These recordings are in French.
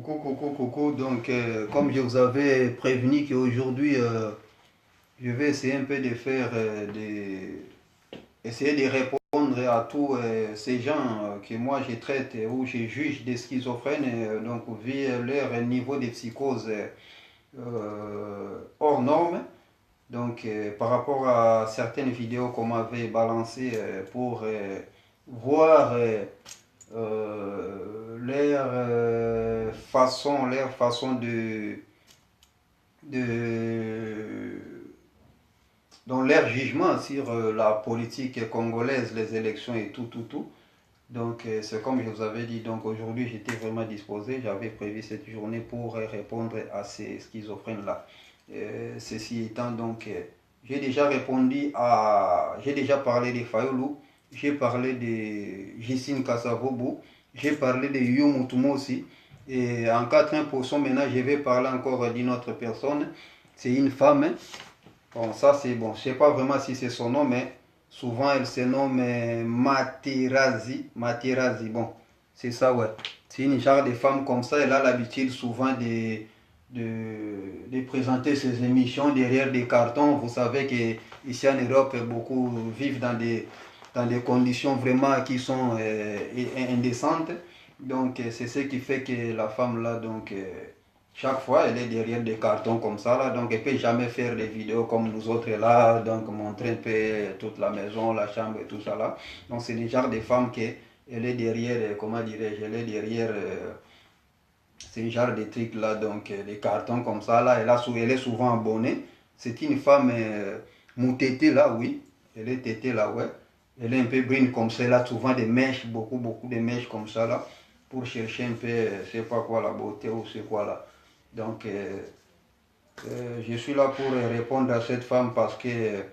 Coucou, coucou, coucou. Donc, comme je vous avais prévenu qu'aujourd'hui, je vais essayer un peu de faire, essayer de répondre à tous ces gens que moi je traite ou je juge des schizophrènes, donc vu leur niveau de psychose hors norme. Donc, par rapport à certaines vidéos qu'on m'avait balancées pour voir leur façon de dans leur jugement sur la politique congolaise, les élections et tout, tout, tout. Donc, c'est comme je vous avais dit. Donc, aujourd'hui, j'étais vraiment disposé. J'avais prévu cette journée pour répondre à ces schizophrènes-là. Ceci étant, donc, j'ai déjà répondu à. J'ai déjà parlé de Fayoulou. J'ai parlé de Jessine Kassavobu. J'ai parlé de Yu Mutumo aussi. Et en 80% maintenant, je vais parler encore d'une autre personne. C'est une femme, hein. Bon, ça c'est bon. Je ne sais pas vraiment si c'est son nom, mais souvent elle se nomme Materazi. Materazi, bon, c'est ça, ouais. C'est une genre de femme comme ça. Elle a l'habitude souvent de présenter ses émissions derrière des cartons. Vous savez qu'ici en Europe, beaucoup vivent dans des conditions vraiment qui sont indécentes. Donc, c'est ce qui fait que la femme là, donc, chaque fois, elle est derrière des cartons comme ça, là, donc elle ne peut jamais faire des vidéos comme nous autres là, donc montrer un peu toute la maison, la chambre et tout ça là. Donc c'est le genre de femme qui elle est derrière, comment dirais-je, elle est derrière ces genre de trucs là, donc des cartons comme ça là, elle est souvent abonnée. C'est une femme moutetée là, oui, elle est tétée là, ouais. Elle est un peu brune comme ça, elle a souvent des mèches, beaucoup, beaucoup de mèches comme ça là, pour chercher un peu, je sais pas quoi, la beauté ou c'est quoi là. Donc, je suis là pour répondre à cette femme parce qu'elle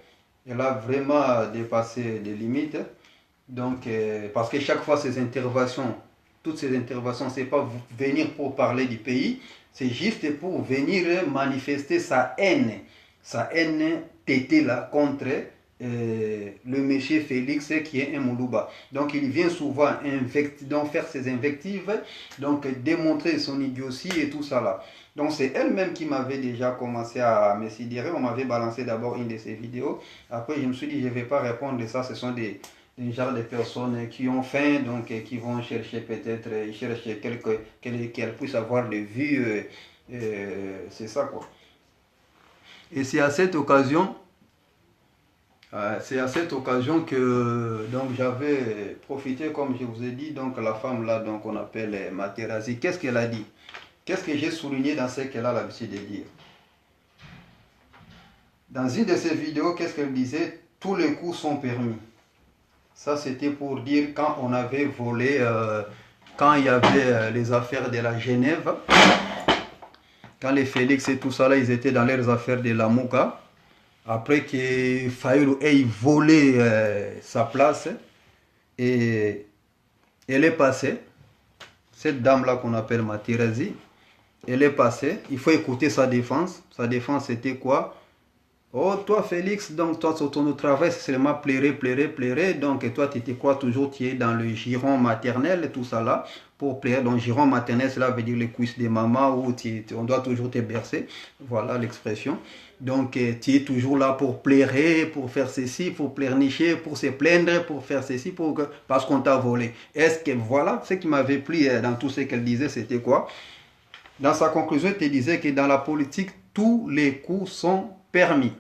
a vraiment dépassé les limites. Donc, parce que chaque fois, ces interventions, toutes ces interventions, c'est pas venir pour parler du pays, c'est juste pour venir manifester sa haine tétée là contre le monsieur Félix qui est un Moulouba. Donc il vient souvent donc faire ses invectives, donc démontrer son idiotie et tout ça là. Donc c'est elle-même qui m'avait déjà commencé à me sidérer. On m'avait balancé d'abord une de ses vidéos. Après je me suis dit je ne vais pas répondre de ça. Ce sont des genre de personnes qui ont faim, donc qui vont chercher peut-être, ils cherchent qu'elles puissent avoir des vues. C'est ça quoi. Et c'est à cette occasion que donc j'avais profité, comme je vous ai dit, donc la femme là, donc on appelle Materazzi. Qu'est-ce qu'elle a dit? Qu'est-ce que j'ai souligné dans ce qu'elle a l'habitude de dire? Dans une de ses vidéos, qu'est-ce qu'elle disait? Tous les coups sont permis. Ça, c'était pour dire quand on avait volé, quand il y avait les affaires de la Genève, quand les Félix et tout ça, là, ils étaient dans leurs affaires de la Mouka. Après que Fayulu ait volé sa place, et elle est passée, cette dame-là qu'on appelle Matirazi, elle est passée, il faut écouter sa défense. Sa défense, c'était quoi? Oh, toi, Félix, donc toi, sur ton travail, c'est seulement pleurer, pleurer, pleurer. Donc, toi, tu te crois toujours, tu es dans le giron maternel, tout ça là, pour pleurer. Donc, giron maternel, cela veut dire les cuisses des mamans où on doit toujours te bercer. Voilà l'expression. Donc, tu es toujours là pour pleurer, pour faire ceci, pour pleurnicher, pour se plaindre, pour faire ceci, parce qu'on t'a volé. Est-ce que, voilà, ce qui m'avait plu dans tout ce qu'elle disait, c'était quoi? Dans sa conclusion, elle te disait que dans la politique, tous les coups sont permis.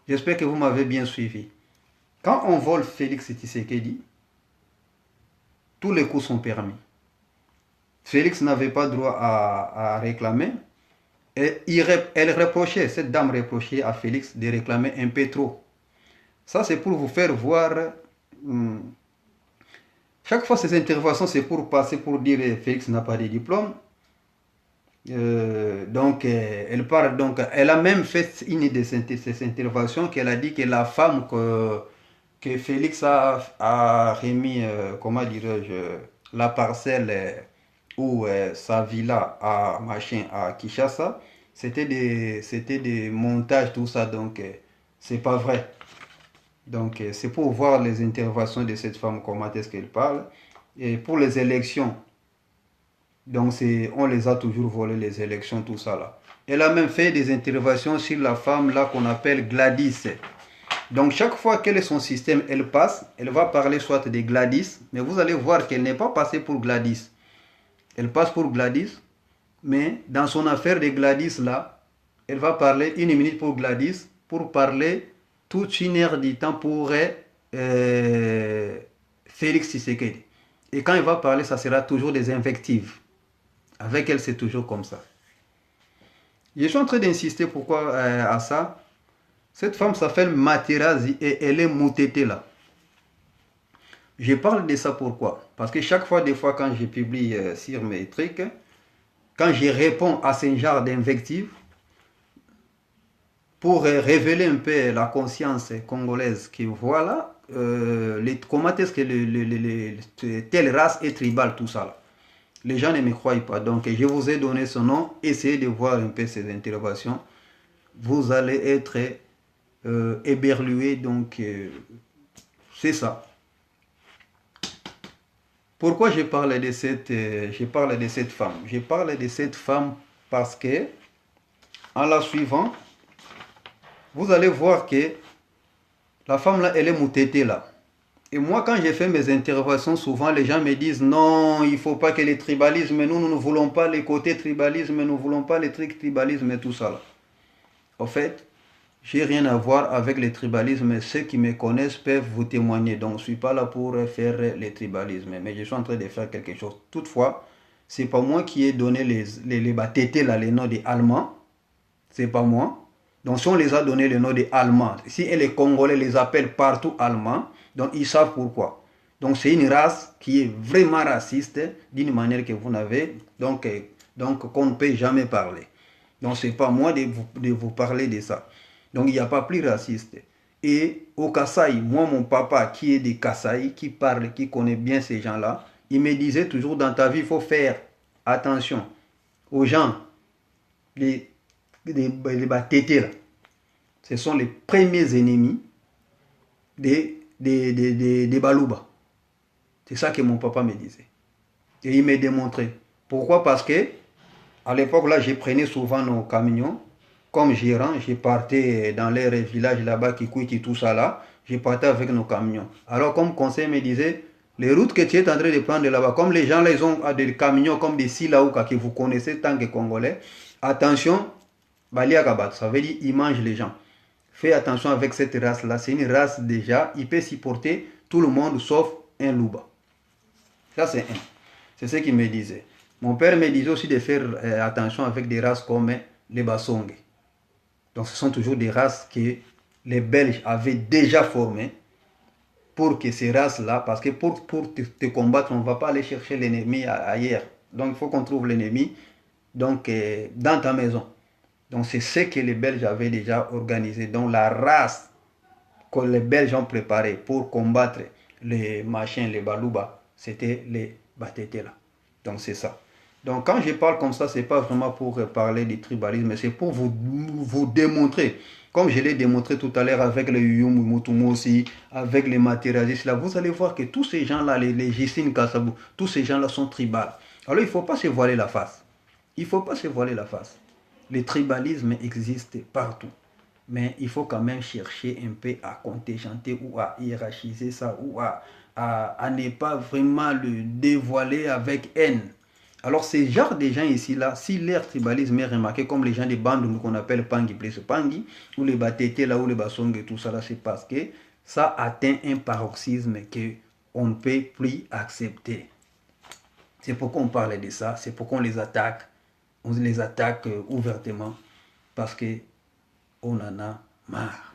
J'espère que vous m'avez bien suivi. Quand on vole Félix Tshisekedi, tous les coups sont permis. Félix n'avait pas droit à réclamer. Et cette dame reprochait à Félix de réclamer un peu trop. Ça, c'est pour vous faire voir. Chaque fois, ces interventions, c'est pour passer pour dire Félix n'a pas de diplôme. Donc, elle parle, donc, elle a même fait une de ces interventions qu'elle a dit que la femme que Félix a remis, comment dirais-je, la parcelle ou sa villa à machin à Kinshasa, c'était des montages, tout ça, donc c'est pas vrai. Donc, c'est pour voir les interventions de cette femme, comment est-ce qu'elle parle. Et pour les élections, Donc on les a toujours volé les élections, tout ça là. Elle a même fait des interventions sur la femme là qu'on appelle Gladys. Donc chaque fois quel est son système, elle passe, elle va parler soit de Gladys, mais vous allez voir qu'elle n'est pas passée pour Gladys. Elle passe pour Gladys, mais dans son affaire de Gladys là, elle va parler 1 minute pour Gladys, pour parler toute 1 heure du temps pour Félix Tshisekedi. Et quand elle va parler, ça sera toujours des invectives. Avec elle, c'est toujours comme ça. Je suis en train d'insister pourquoi à ça. Cette femme s'appelle Materazzi et elle est Moutete là. Je parle de ça pourquoi? Parce que chaque fois, des fois, quand je publie sur mes trucs, quand je réponds à ce genre d'invectives, pour révéler un peu la conscience congolaise que voilà, comment est-ce que telle race est tribale, tout ça là. Les gens ne me croient pas. Donc, je vous ai donné son nom. Essayez de voir un peu ces interventions. Vous allez être éberlué. Donc, c'est ça. Pourquoi je parle de cette femme? Je parle de cette femme parce que, en la suivant, vous allez voir que la femme là, elle est Moutete là. Et moi, quand j'ai fait mes interventions, souvent les gens me disent non, il ne faut pas que les tribalismes, nous ne voulons pas les côtés tribalisme, nous ne voulons pas les trucs tribalisme et tout ça là. En fait, j'ai rien à voir avec les tribalismes. Ceux qui me connaissent peuvent vous témoigner. Donc, je ne suis pas là pour faire les tribalismes, mais je suis en train de faire quelque chose. Toutefois, ce n'est pas moi qui ai donné les Batétés là, les noms des Allemands. Ce n'est pas moi. Donc, si on les a donné le nom des Allemands, si les Congolais les appellent partout Allemands, donc ils savent pourquoi. Donc, c'est une race qui est vraiment raciste, d'une manière que vous n'avez, donc qu'on ne peut jamais parler. Donc, ce n'est pas moi de vous parler de ça. Donc, il n'y a pas plus raciste. Et au Kasaï, moi, mon papa, qui est des Kasaï, qui parle, qui connaît bien ces gens-là, il me disait toujours, dans ta vie, il faut faire attention aux gens, les Batétés là. Ce sont les premiers ennemis des Balouba. C'est ça que mon papa me disait. Et il m'a démontré. Pourquoi? Parce que à l'époque là, je prenais souvent nos camions comme gérant. Je partais dans les villages là-bas, Kikwiti, tout ça là. Je partais avec nos camions. Alors comme conseil me disait, les routes que tu es en train de prendre là-bas, comme les gens là, ils ont des camions comme des Silaouka que vous connaissez tant que Congolais, attention, Baliagabat, ça veut dire ils mangent les gens. Fais attention avec cette race-là. C'est une race déjà, il peut supporter tout le monde sauf un louba. Ça, c'est un. C'est ce qu'il me disait. Mon père me disait aussi de faire attention avec des races comme les Basongue. Donc, ce sont toujours des races que les Belges avaient déjà formées pour que ces races-là, parce que pour te combattre, on ne va pas aller chercher l'ennemi ailleurs. Donc, il faut qu'on trouve l'ennemi dans ta maison. Donc c'est ce que les Belges avaient déjà organisé. Donc la race que les Belges ont préparée pour combattre les machins, les Balouba, c'était les Batétés là. Donc c'est ça. Donc quand je parle comme ça, c'est pas vraiment pour parler du tribalisme, c'est pour vous démontrer. Comme je l'ai démontré tout à l'heure avec les Yuyum Mutumo aussi, avec les matérialistes là, vous allez voir que tous ces gens-là, les Gissine Kassabou, tous ces gens-là sont tribales. Alors il ne faut pas se voiler la face. Il ne faut pas se voiler la face. Le tribalisme existe partout. Mais il faut quand même chercher un peu à contingenter ou à hiérarchiser ça ou à ne pas vraiment le dévoiler avec haine. Alors ces genres de gens ici-là, si leur tribalisme est remarqué comme les gens des bandes qu'on appelle Pangi plus Pangi, ou les Batétés là, ou les Basong et tout ça là, c'est parce que ça atteint un paroxysme qu'on ne peut plus accepter. C'est pourquoi on parle de ça, c'est pourquoi on les attaque. On les attaque ouvertement parce qu'on en a marre.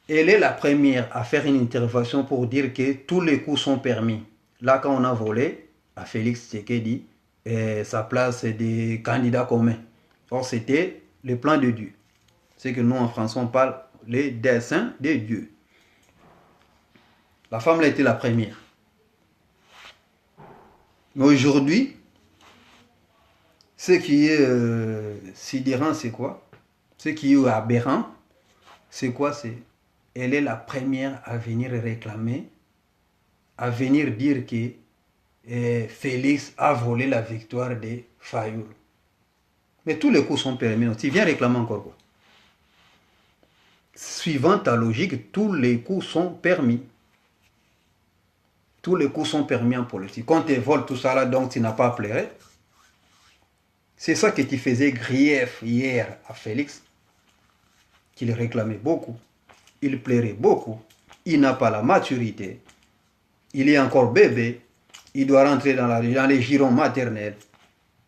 Elle est la première à faire une intervention pour dire que tous les coups sont permis. Là, quand on a volé à Félix Tshisekedi sa place des candidats communs. Or, c'était le plan de Dieu. C'est que nous, en français, on parle les desseins de Dieu. La femme a été la première. Mais aujourd'hui, ce qui est sidérant, c'est quoi? Ce qui est aberrant, c'est quoi? Elle est la première à venir réclamer, à venir dire que Félix a volé la victoire de Fayoul. Mais tous les coups sont permis. Tu viens réclamer encore quoi? Suivant ta logique, tous les coups sont permis. Tous les coups sont permis en politique. Quand tu voles tout ça là, donc tu n'as pas à pleurer. C'est ça que tu faisais grief hier à Félix. Qu'il réclamait beaucoup. Il plairait beaucoup. Il n'a pas la maturité. Il est encore bébé. Il doit rentrer dans les girons maternels.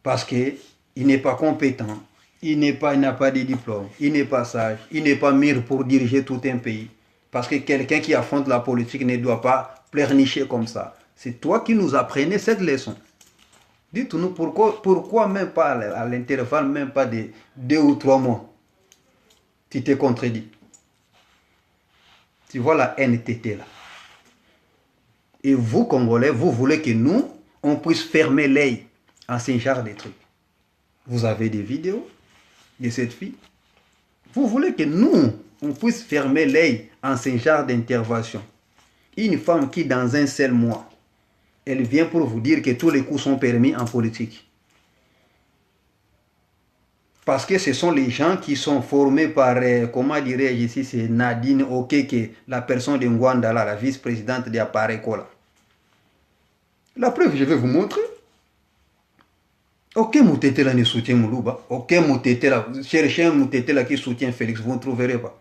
Parce qu'il n'est pas compétent. Il n'a pas de diplôme. Il n'est pas sage. Il n'est pas mûr pour diriger tout un pays. Parce que quelqu'un qui affronte la politique ne doit pas pleurnicher comme ça. C'est toi qui nous apprenais cette leçon. Dites-nous pourquoi même pas à l'intervalle, même pas de 2 ou 3 mois, tu t'es contredit. Tu vois la NTT là. Et vous, Congolais, vous voulez que nous, on puisse fermer l'œil à ce genre de trucs. Vous avez des vidéos de cette fille. Vous voulez que nous, on puisse fermer l'œil à ce genre d'intervention. Une femme qui, dans un seul mois, elle vient pour vous dire que tous les coups sont permis en politique. Parce que ce sont les gens qui sont formés par, comment dirais-je ici, c'est Nadine Okeke, la personne de Ngwanda, la vice-présidente de Aparekola. La preuve, je vais vous montrer. Ok, Moutete là ne soutient Moulouba. Ok, Moutete là, cherchez un Moutete là qui soutient Félix, vous ne trouverez pas.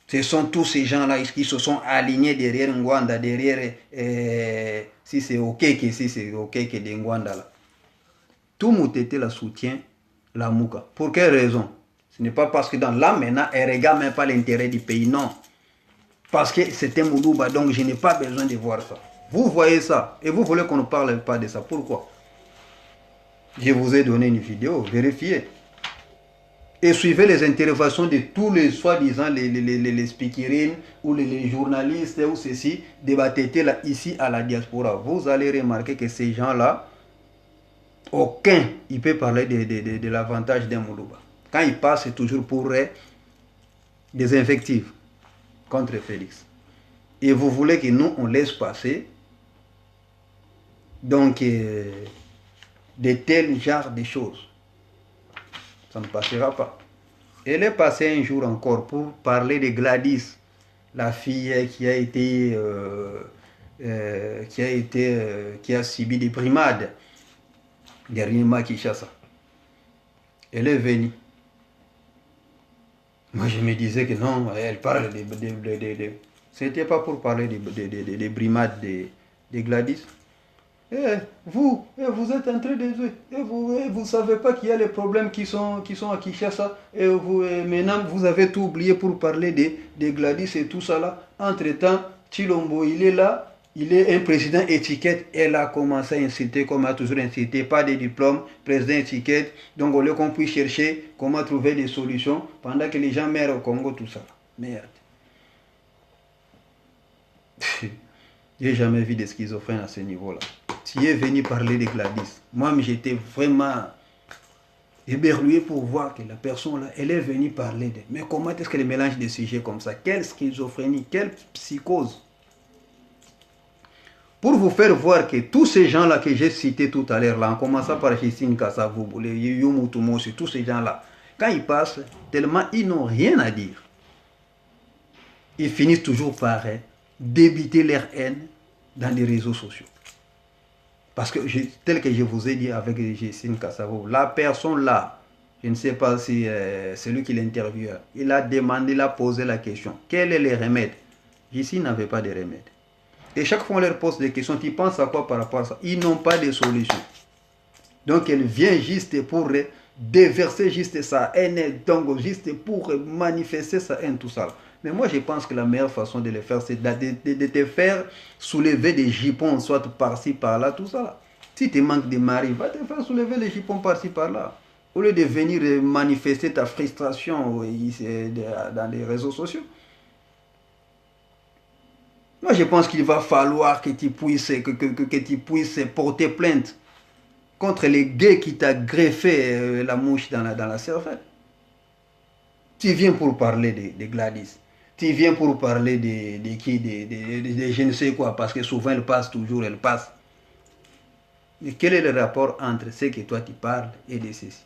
Ce sont tous ces gens-là qui se sont alignés derrière Ngwanda, derrière, si c'est Okeke, si c'est Okeke de Ngwanda là. Tout Moutete là soutient la Mouka. Pour quelle raison? Ce n'est pas parce que dans là maintenant, elle ne regarde même pas l'intérêt du pays, non. Parce que c'était Moulouba, donc je n'ai pas besoin de voir ça. Vous voyez ça, et vous voulez qu'on ne parle pas de ça. Pourquoi? Je vous ai donné une vidéo, vérifiez. Et suivez les interventions de tous les soi-disant les speakerines ou les journalistes ou ceci, débattez là ici à la diaspora. Vous allez remarquer que ces gens-là, aucun, il peut parler de l'avantage d'un Moulouba. Quand il passe, c'est toujours pour des invectives contre Félix. Et vous voulez que nous, on laisse passer donc de tels genres de choses. Ça ne passera pas. Elle est passée un jour encore pour parler de Gladys, la fille qui a subi des brimades dernièrement à Kinshasa. Elle est venue. Moi, je me disais que non, elle parle de c'était pas pour parler des brimades de Gladys. Vous êtes en train de jouer. Vous savez pas qu'il y a les problèmes qui sont à Kinshasa. Et maintenant, vous avez tout oublié pour parler de Gladys et tout ça là. Entre-temps, Chilombo, il est là. Il est un président étiquette. Elle a commencé à inciter, comme a toujours incité, pas de diplôme, président étiquette. Donc, au lieu qu'on puisse chercher comment trouver des solutions pendant que les gens meurent au Congo, tout ça. Merde. J'ai jamais vu de schizophrène à ce niveau-là. Tu es venu parler de Gladys. Moi, j'étais vraiment éberlué pour voir que la personne là, elle est venue parler de. Mais comment est-ce qu'elle mélange des sujets comme ça? Quelle schizophrénie, quelle psychose. Pour vous faire voir que tous ces gens-là que j'ai cités tout à l'heure, là, en commençant par Jessine Kassavou, les Yumutumosi, tous ces gens-là, quand ils passent, tellement ils n'ont rien à dire, ils finissent toujours par débiter leur haine dans les réseaux sociaux. Parce que, tel que je vous ai dit avec Jessine Kassavou, la personne là, je ne sais pas si c'est lui qui l'interviewe, il a demandé, il a posé la question, quel est le remède? Jessine n'avait pas de remède. Et chaque fois on leur pose des questions, tu penses à quoi par rapport à ça? Ils n'ont pas de solution. Donc elle vient juste pour déverser juste sa haine, donc juste pour manifester sa haine, tout ça. Mais moi je pense que la meilleure façon de le faire, c'est de te faire soulever des jupons, soit par-ci, par-là, tout ça. Si tu manques de mari, va te faire soulever les jupons par-ci, par-là. Au lieu de venir manifester ta frustration dans les réseaux sociaux. Moi, je pense qu'il va falloir que tu puisses porter plainte contre les gays qui t'a greffé la mouche dans la cervelle. Tu viens pour parler de Gladys. Tu viens pour parler de je ne sais quoi, parce que souvent elle passe toujours, elle passe. Mais quel est le rapport entre ce que toi tu parles et de ceci?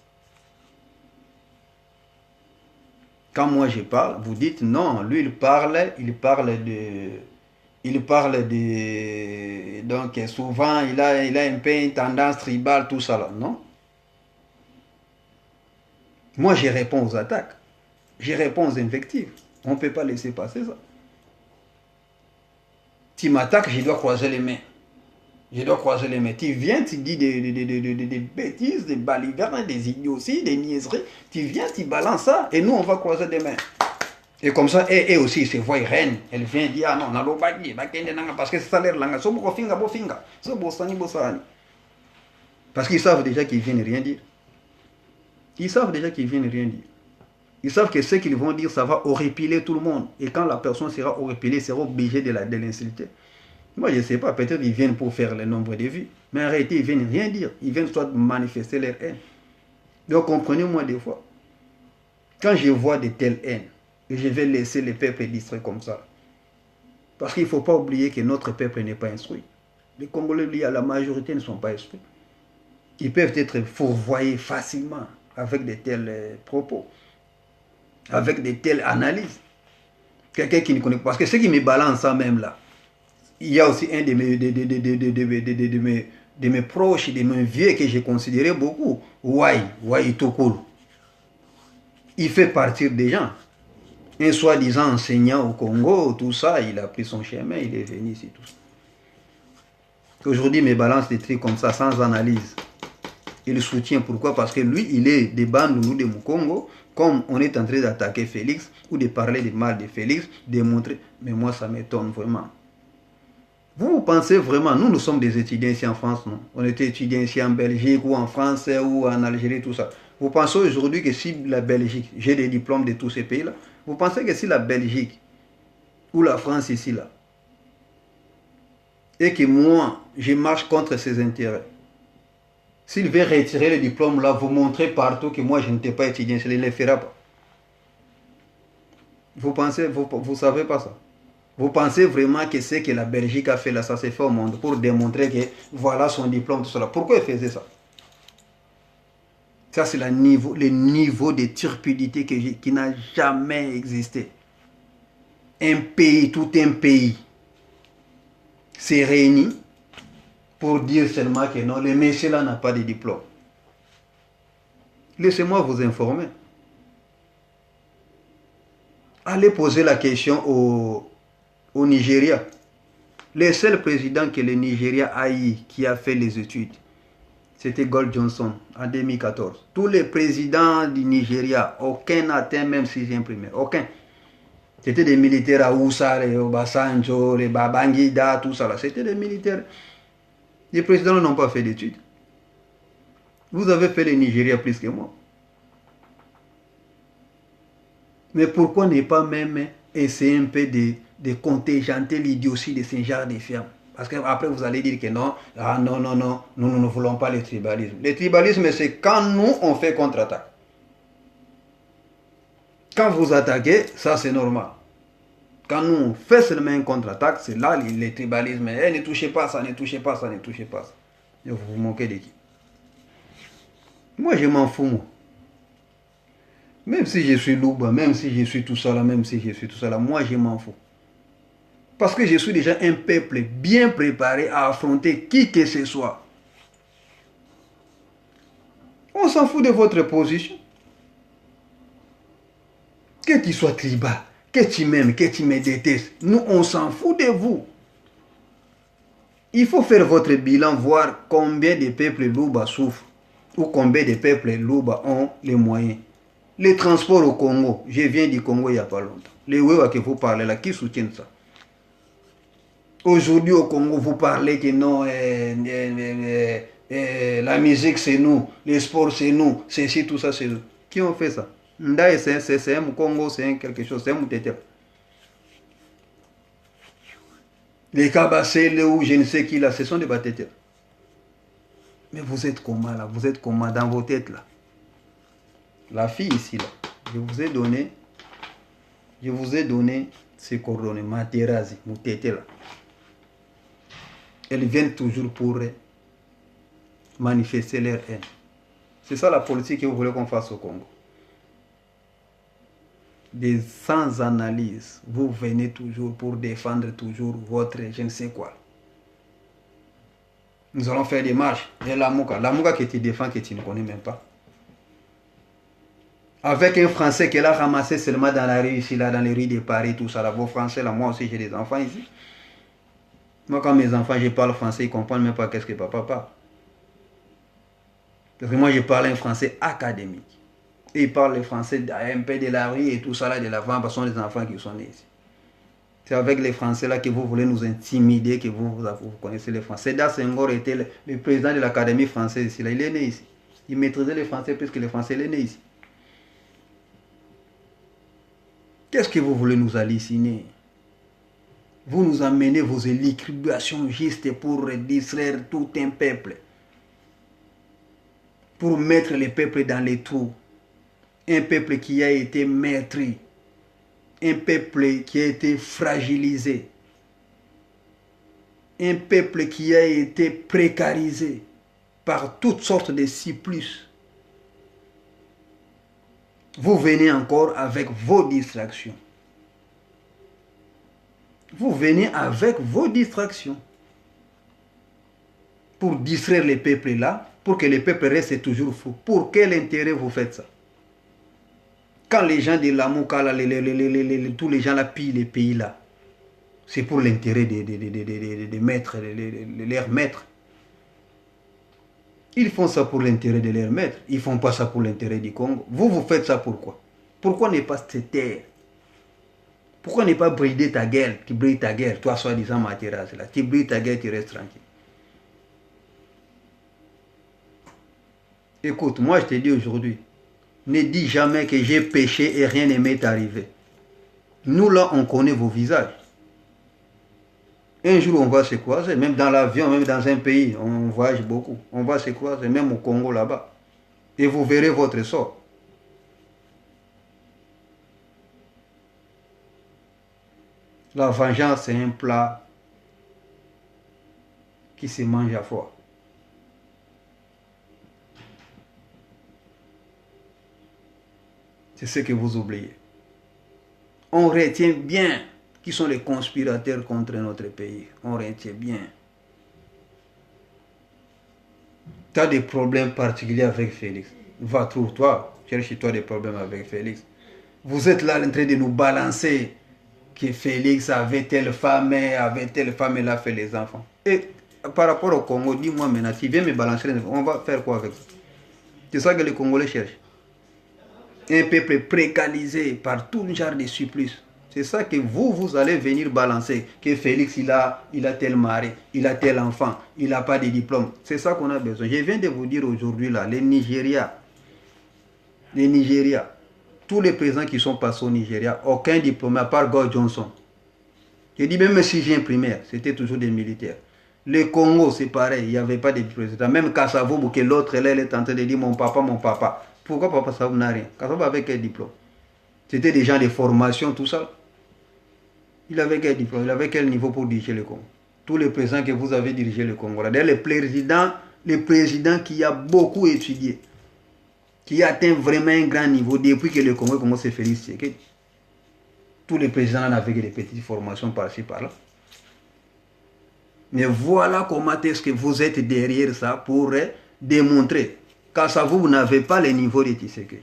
Quand moi je parle, vous dites non, lui il parle de, donc souvent il a un peu une tendance tribale, tout ça là, non? Moi je réponds aux attaques, je réponds aux invectives. On ne peut pas laisser passer ça. Tu m'attaques, je dois croiser les mains. Je dois croiser les mains. Tu viens, tu dis des bêtises, des balivernes, des idioties, des niaiseries. Tu viens, tu balances ça, et nous, on va croiser des mains. Et comme ça, et aussi, se voit reine. Elle vient dire, ah non, nalo baki, parce que c'est ça l'air langa. So boko finga, bo finga. So bosani, bosani. Parce qu'ils savent déjà qu'ils viennent rien dire. Ils savent déjà qu'ils viennent rien dire. Ils savent que ce qu'ils vont dire, ça va horripiler tout le monde. Et quand la personne sera horripilée, ils seront obligés de l'insulter. Moi, je ne sais pas, peut-être ils viennent pour faire le nombre de vues. Mais en réalité, ils ne viennent rien dire. Ils viennent soit manifester leur haine. Donc, comprenez-moi des fois. Quand je vois de telles haines, je vais laisser le peuple distrait comme ça. Parce qu'il ne faut pas oublier que notre peuple n'est pas instruit. Les Congolais, la majorité ne sont pas instruits. Ils peuvent être fourvoyés facilement avec de tels propos, avec de telles analyses. Quelqu'un qui ne connaît pas. Parce que ce qui me balance ça même là, il y a aussi un de mes proches, de mes vieux que j'ai considéré beaucoup, Wai Tokolo. Il fait partir des gens. Un soi-disant enseignant au Congo, tout ça, il a pris son chemin, il est venu ici, tout ça. Aujourd'hui, mes balances des trucs comme ça, sans analyse. Il soutient, pourquoi? Parce que lui, il est des bandes nous de Congo, comme on est en train d'attaquer Félix, ou de parler du mal de Félix, de montrer. Mais moi, ça m'étonne vraiment. Vous pensez vraiment, nous sommes des étudiants ici en France, non? On était étudiants ici en Belgique ou en France ou en Algérie, tout ça. Vous pensez aujourd'hui que si la Belgique, j'ai des diplômes de tous ces pays-là, vous pensez que si la Belgique ou la France ici, là, et que moi, je marche contre ses intérêts, s'il veut retirer le diplôme là, vous montrer partout que moi je n'étais pas étudiant, il ne le fera pas. Vous pensez, vous savez pas ça? Vous pensez vraiment que ce que la Belgique a fait là, ça s'est fait au monde pour démontrer que voilà son diplôme, tout cela. Pourquoi il faisait ça? Ça, c'est le niveau de turpidité qui n'a jamais existé. Un pays, tout un pays, s'est réuni pour dire seulement que non, le monsieur là n'a pas de diplôme. Laissez-moi vous informer. Allez poser la question au Nigeria. Le seul président que le Nigeria a eu qui a fait les études, c'était Gold Johnson en 2014. Tous les présidents du Nigeria, aucun n'a atteint même 6e primaire. Aucun. C'était des militaires à Oussa, les Obasanjo, les Babangida, tout ça. C'était des militaires. Les présidents n'ont pas fait d'études. Vous avez fait le Nigeria plus que moi. Mais pourquoi ne pas même essayer un peu de contingenter l'idiotie de ce genre de firmes? Parce qu'après vous allez dire que non, ah non, non, non, nous ne voulons pas le tribalisme. Le tribalisme, c'est quand nous, on fait contre-attaque. Quand vous attaquez, ça c'est normal. Quand nous, on fait seulement une contre-attaque, c'est là le tribalisme. Eh, ne touchez pas ça, ne touchez pas ça, ne touchez pas ça. Et vous vous moquez de qui? Moi, je m'en fous, moi. Même si je suis Louba, même si je suis tout ça là, même si je suis tout ça là, moi, je m'en fous. Parce que je suis déjà un peuple bien préparé à affronter qui que ce soit. On s'en fout de votre position. Que tu sois tribal, que tu m'aimes, que tu me détestes, nous on s'en fout de vous. Il faut faire votre bilan, voir combien de peuples Louba souffrent ou combien de peuples Louba ont les moyens. Les transports au Congo, je viens du Congo il n'y a pas longtemps. Les Wewa que vous parlez là, qui soutiennent ça? Aujourd'hui au Congo, vous parlez que non, la musique c'est nous, les sports c'est nous, ceci, tout ça c'est nous. Qui ont fait ça? Ndaï c'est un Congo, c'est quelque chose, c'est un Moutéter. Les Kabassé, ou je ne sais qui là, ce sont des Batéters. Mais vous êtes comment là? Vous êtes comment dans vos têtes là? La fille ici là, je vous ai donné ses coordonnées, Materazi, Moutéter là. Elles viennent toujours pour manifester leur haine. C'est ça la politique que vous voulez qu'on fasse au Congo. Sans analyse, vous venez toujours pour défendre toujours votre je ne sais quoi. Nous allons faire des marches. Et Lamouka que tu défends, que tu ne connais même pas. Avec un Français qu'elle a ramassé seulement dans la rue ici, là, dans les rues de Paris, tout ça, là, vos Français, là, moi aussi j'ai des enfants ici. Moi, quand mes enfants, je parle français, ils ne comprennent même pas qu'est-ce que papa parle. Parce que moi, je parle un français académique. Et ils parlent le français un peu de la rue et tout ça, là, de l'avant, parce que ce sont des enfants qui sont nés ici. C'est avec les Français là que vous voulez nous intimider, que vous connaissez les Français. Sédar Senghor était le président de l'Académie française ici, là, il est né ici. Il maîtrisait les Français plus que les Français, il est né ici. Qu'est-ce que vous voulez nous halluciner? Vous nous amenez vos élucubrations justes pour distraire tout un peuple. Pour mettre le peuple dans les trous. Un peuple qui a été meurtri. Un peuple qui a été fragilisé. Un peuple qui a été précarisé par toutes sortes de supplices. Vous venez encore avec vos distractions. Vous venez avec vos distractions. Pour distraire les peuples là, pour que les peuples restent toujours fous. Pour quel intérêt vous faites ça? Quand les gens de Lamouka, tous les gens là pillent les pays là, c'est pour l'intérêt des maîtres, leurs maîtres. Ils font ça pour l'intérêt de leurs maîtres. Ils ne font pas ça pour l'intérêt du Congo. Vous faites ça pourquoi? Pourquoi ne pas se taire? Pourquoi ne pas brider ta gueule? Tu brides ta gueule, toi soi-disant Mathias là. Tu brides ta gueule, tu restes tranquille. Écoute, moi je te dis aujourd'hui, ne dis jamais que j'ai péché et rien ne m'est arrivé. Nous là, on connaît vos visages. Un jour, on va se croiser, même dans l'avion, même dans un pays, on voyage beaucoup. On va se croiser, même au Congo là-bas. Et vous verrez votre sort. La vengeance, c'est un plat qui se mange à froid. C'est ce que vous oubliez. On retient bien qui sont les conspirateurs contre notre pays. On retient bien. Tu as des problèmes particuliers avec Félix. Va, trouve-toi. Cherche-toi des problèmes avec Félix. Vous êtes là en train de nous balancer que Félix avait telle femme, et elle a fait les enfants. Et par rapport au Congo, dis-moi maintenant, tu viens me balancer, on va faire quoi avec ça? C'est ça que les Congolais cherchent. Un peuple précarisé par tout genre de supplices. C'est ça que vous allez venir balancer. Que Félix, il a tel mari, il a tel enfant, il n'a pas de diplôme. C'est ça qu'on a besoin. Je viens de vous dire aujourd'hui, là, les Nigeria, tous les présidents qui sont passés au Nigeria, aucun diplôme, à part God Johnson. Je dis même si j'ai un primaire, c'était toujours des militaires. Le Congo, c'est pareil, il n'y avait pas de président. Même Kassavou, que l'autre, elle est en train de dire mon papa. Pourquoi papa Savou n'a rien? Kassavou avait quel diplôme? C'était des gens de formation, tout ça. Il avait quel diplôme? Il avait quel niveau pour diriger le Congo? Tous les présidents que vous avez dirigé le Congo. D'ailleurs, le président qui a beaucoup étudié, qui a atteint vraiment un grand niveau depuis que le Congo commence à se faire. Tous les présidents n'avaient que des petites formations par-ci, par-là. Mais voilà comment est-ce que vous êtes derrière ça pour démontrer qu'à ça vous n'avez pas le niveau de Tshisekedi.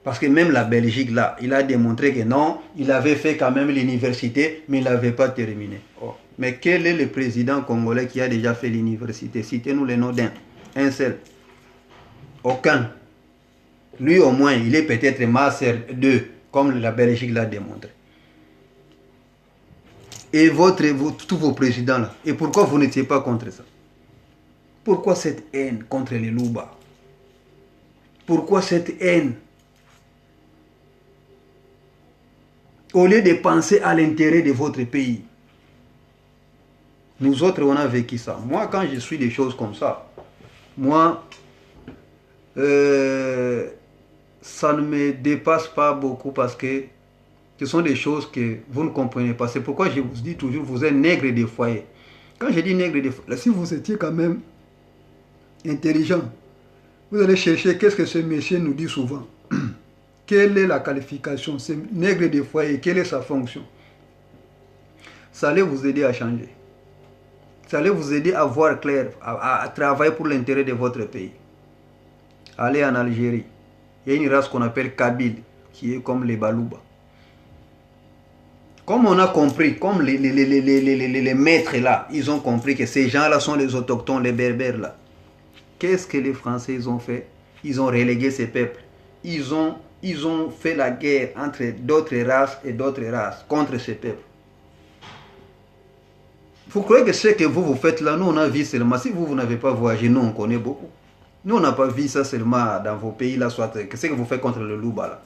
Parce que même la Belgique là, il a démontré que non, il avait fait quand même l'université, mais il n'avait pas terminé. Oh. Mais quel est le président congolais qui a déjà fait l'université? Citez-nous le nom d'un. Un seul. Aucun. Lui au moins, il est peut-être master 2, comme la Belgique l'a démontré. Et tous vos présidents là. Et pourquoi vous n'étiez pas contre ça? Pourquoi cette haine contre les Louba? Pourquoi cette haine? Au lieu de penser à l'intérêt de votre pays. Nous autres, on a vécu ça. Moi, quand je suis des choses comme ça, moi, ça ne me dépasse pas beaucoup parce que ce sont des choses que vous ne comprenez pas. C'est pourquoi je vous dis toujours, vous êtes nègre des foyers. Quand je dis nègre des foyers, si vous étiez quand même intelligent. Vous allez chercher qu'est-ce que ce monsieur nous dit souvent. Quelle est la qualification? C'est nègre de foyer, quelle est sa fonction? Ça allait vous aider à changer. Ça allait vous aider à voir clair, à travailler pour l'intérêt de votre pays. Allez en Algérie. Il y a une race qu'on appelle Kabyle, qui est comme les Balouba. Comme on a compris, comme les maîtres là, ils ont compris que ces gens-là sont les autochtones, les berbères là. Qu'est-ce que les Français ils ont fait? Ils ont relégué ces peuples. Ils ont fait la guerre entre d'autres races et d'autres races contre ces peuples. Vous croyez que ce que vous faites là, nous on a vu seulement, si vous n'avez pas voyagé, nous on connaît beaucoup. Nous on n'a pas vu ça seulement dans vos pays là, soit que ce que vous faites contre le Louba là.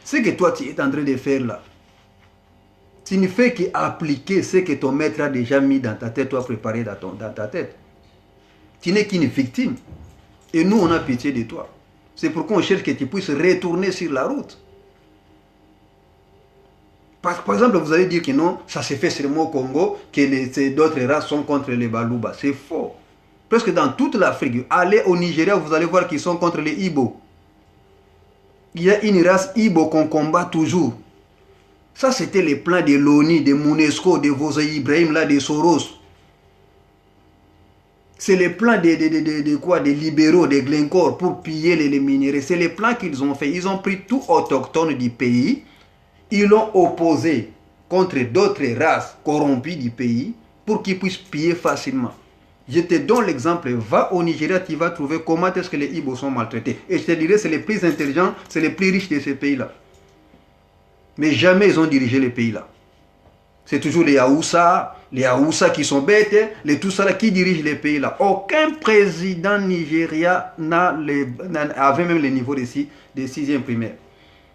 Ce que toi tu es en train de faire là, tu ne fais qu'appliquer ce que ton maître a déjà mis dans ta tête, toi préparé dans ta tête. Tu n'es qu'une victime. Et nous on a pitié de toi. C'est pourquoi on cherche que tu puisses retourner sur la route. Par exemple, vous allez dire que non, ça se fait seulement au Congo, que d'autres races sont contre les Balouba. C'est faux. Presque dans toute l'Afrique, allez au Nigeria, vous allez voir qu'ils sont contre les Ibo. Il y a une race Ibo qu'on combat toujours. Ça, c'était les plans de l'ONU, de Monusco, de Vozo Ibrahim, là, de Soros. C'est les plans des libéraux, des Glencore pour piller les minéraux. C'est les plans qu'ils ont fait. Ils ont pris tout autochtone du pays. Ils l'ont opposé contre d'autres races corrompues du pays pour qu'ils puissent piller facilement. Je te donne l'exemple. Va au Nigeria, tu vas trouver comment est-ce que les Ibo sont maltraités. Et je te dirais, c'est les plus intelligents, c'est les plus riches de ces pays-là. Mais jamais ils ont dirigé les pays-là. C'est toujours les Haoussa qui sont bêtes, les tout ça là qui dirigent les pays-là. Aucun président Nigeria avait même le niveau de 6e primaire.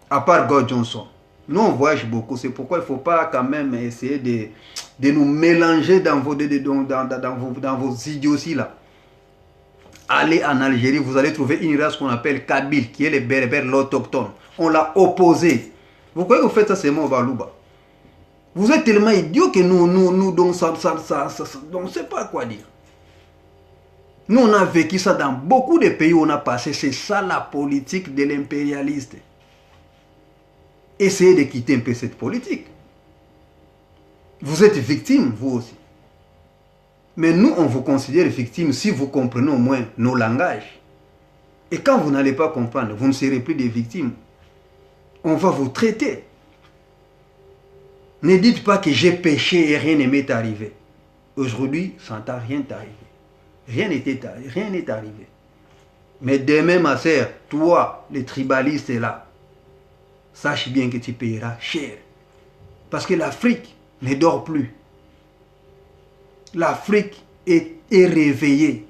À part God Johnson. Nous, on voyage beaucoup. C'est pourquoi il ne faut pas quand même essayer de nous mélanger dans vos idioties là. Allez en Algérie, vous allez trouver une race qu'on appelle Kabyle, qui est les berbères, l'autochtone. On l'a opposé. Vous croyez que vous faites ça seulement au Balouba? Vous êtes tellement idiots que nous donc on ne sait pas quoi dire. Nous, on a vécu ça dans beaucoup de pays où on a passé. C'est ça la politique de l'impérialiste. Essayez de quitter un peu cette politique. Vous êtes victime, vous aussi. Mais nous, on vous considère victime si vous comprenez au moins nos langages. Et quand vous n'allez pas comprendre, vous ne serez plus des victimes. On va vous traiter. Ne dites pas que j'ai péché et rien ne m'est arrivé. Aujourd'hui, ça n'a rien arrivé. Rien n'est arrivé. Mais demain, ma sœur, toi, les tribalistes là, sache bien que tu payeras cher. Parce que l'Afrique ne dort plus. L'Afrique est réveillée.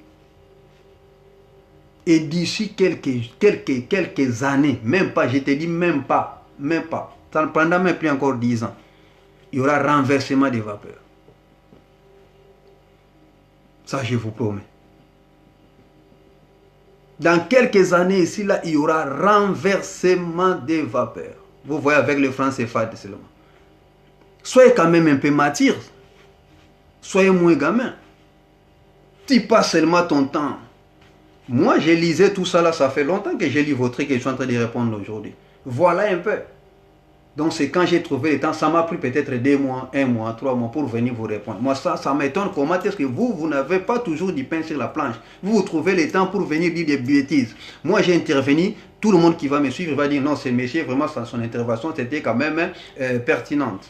Et d'ici quelques années, même pas, je te dis même pas, ça ne prendra même plus encore 10 ans, il y aura renversement des vapeurs. Ça, je vous promets. Dans quelques années ici, là, il y aura renversement des vapeurs. Vous voyez avec le franc CFA seulement. Soyez quand même un peu mature. Soyez moins gamin. Tu passes seulement ton temps. Moi, je lisais tout ça là, ça fait longtemps que j'ai lu votre truc et je suis en train de répondre aujourd'hui. Voilà un peu. Donc c'est quand j'ai trouvé le temps, ça m'a pris peut-être 2 mois, 1 mois, 3 mois pour venir vous répondre. Moi ça m'étonne comment est-ce que vous n'avez pas toujours du pain sur la planche. Vous trouvez le temps pour venir dire des bêtises. Moi j'ai intervenu, tout le monde qui va me suivre va dire non, ce monsieur, vraiment son intervention c'était quand même pertinente.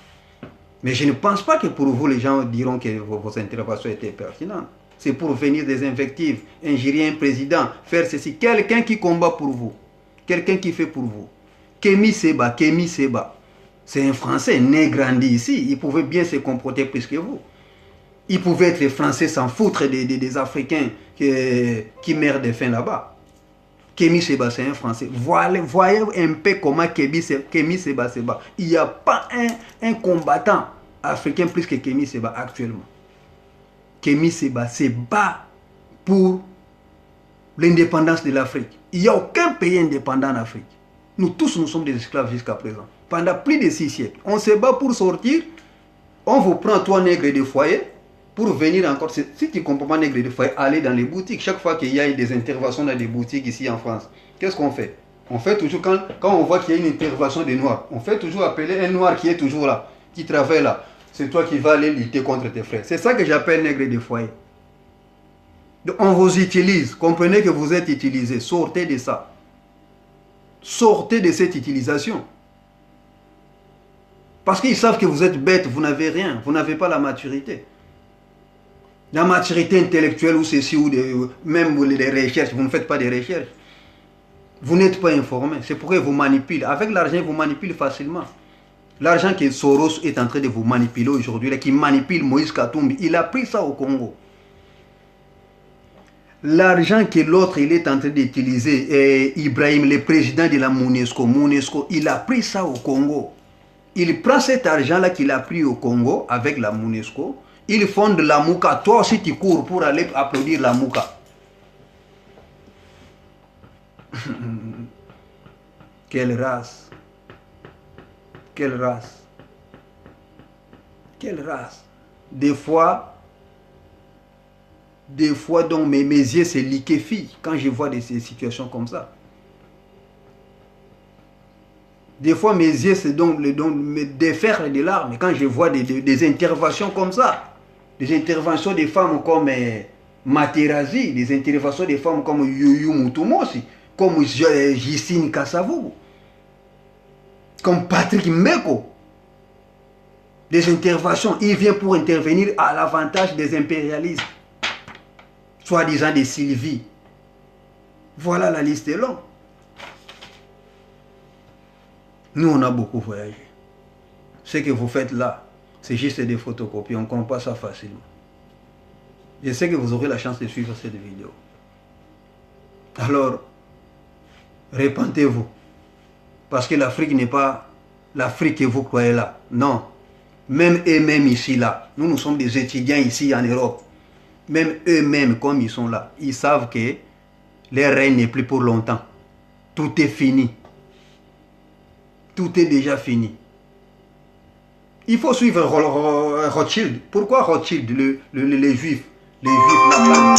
Mais je ne pense pas que pour vous les gens diront que vos interventions étaient pertinentes. C'est pour venir des invectives, injurier un président, faire ceci. Quelqu'un qui combat pour vous, quelqu'un qui fait pour vous. Kémy Séba, c'est un Français né grandi ici. Il pouvait bien se comporter plus que vous. Il pouvait être français sans foutre des Africains qui meurent de faim là-bas. Kémy Séba, c'est un Français. Voyez un peu comment Kémy Séba. Il n'y a pas un combattant africain plus que Kémy Séba actuellement. Kémy Séba se bat pour l'indépendance de l'Afrique. Il n'y a aucun pays indépendant en Afrique. Nous tous, nous sommes des esclaves jusqu'à présent. Pendant plus de 6 siècles. On se bat pour sortir. On vous prend 3 nègres de foyer pour venir encore, si tu ne comprends pas nègre de foyer, aller dans les boutiques. Chaque fois qu'il y a des interventions dans des boutiques ici en France, qu'est-ce qu'on fait? On fait toujours, quand on voit qu'il y a une intervention des Noirs, on fait toujours appeler un Noir qui est toujours là, qui travaille là. C'est toi qui vas aller lutter contre tes frères. C'est ça que j'appelle nègre de foyer. Donc on vous utilise, comprenez que vous êtes utilisé, sortez de ça. Sortez de cette utilisation. Parce qu'ils savent que vous êtes bête, vous n'avez rien, vous n'avez pas la maturité. La maturité intellectuelle ou ceci, ou même les recherches, vous ne faites pas des recherches. Vous n'êtes pas informé, c'est pourquoi ils vous manipulent. Avec l'argent, ils vous manipulent facilement. L'argent que Soros est en train de vous manipuler aujourd'hui, qui manipule Moïse Katumbi, il a pris ça au Congo. L'argent que l'autre il est en train d'utiliser, Ibrahim, le président de la MONUSCO, il a pris ça au Congo. Il prend cet argent-là qu'il a pris au Congo avec la MONUSCO, il fonde la Mouka. Toi aussi tu cours pour aller applaudir la Mouka. Quelle race! Quelle race! Quelle race! Des fois, donc mes yeux se liquéfient quand je vois ces situations comme ça. Des fois, mes yeux me déferlent des larmes quand je vois des interventions comme ça. Des interventions des femmes comme Materazzi, des interventions des femmes comme Yuyu Mutumosi, comme Justine Kassavou, comme Patrick Mbeko. Des interventions, il vient pour intervenir à l'avantage des impérialistes, soi-disant des Sylvie. Voilà, la liste est longue. Nous, on a beaucoup voyagé. Ce que vous faites là, c'est juste des photocopies. On ne comprend pas ça facilement. Je sais que vous aurez la chance de suivre cette vidéo. Alors, répentez-vous. Parce que l'Afrique n'est pas l'Afrique que vous croyez là. Non. Même eux-mêmes ici, là. Nous sommes des étudiants ici en Europe. Même eux-mêmes, comme ils sont là, ils savent que leur règne n'est plus pour longtemps. Tout est fini. Tout est déjà fini. Il faut suivre Rothschild. Pourquoi Rothschild, les Juifs? Les Juifs, la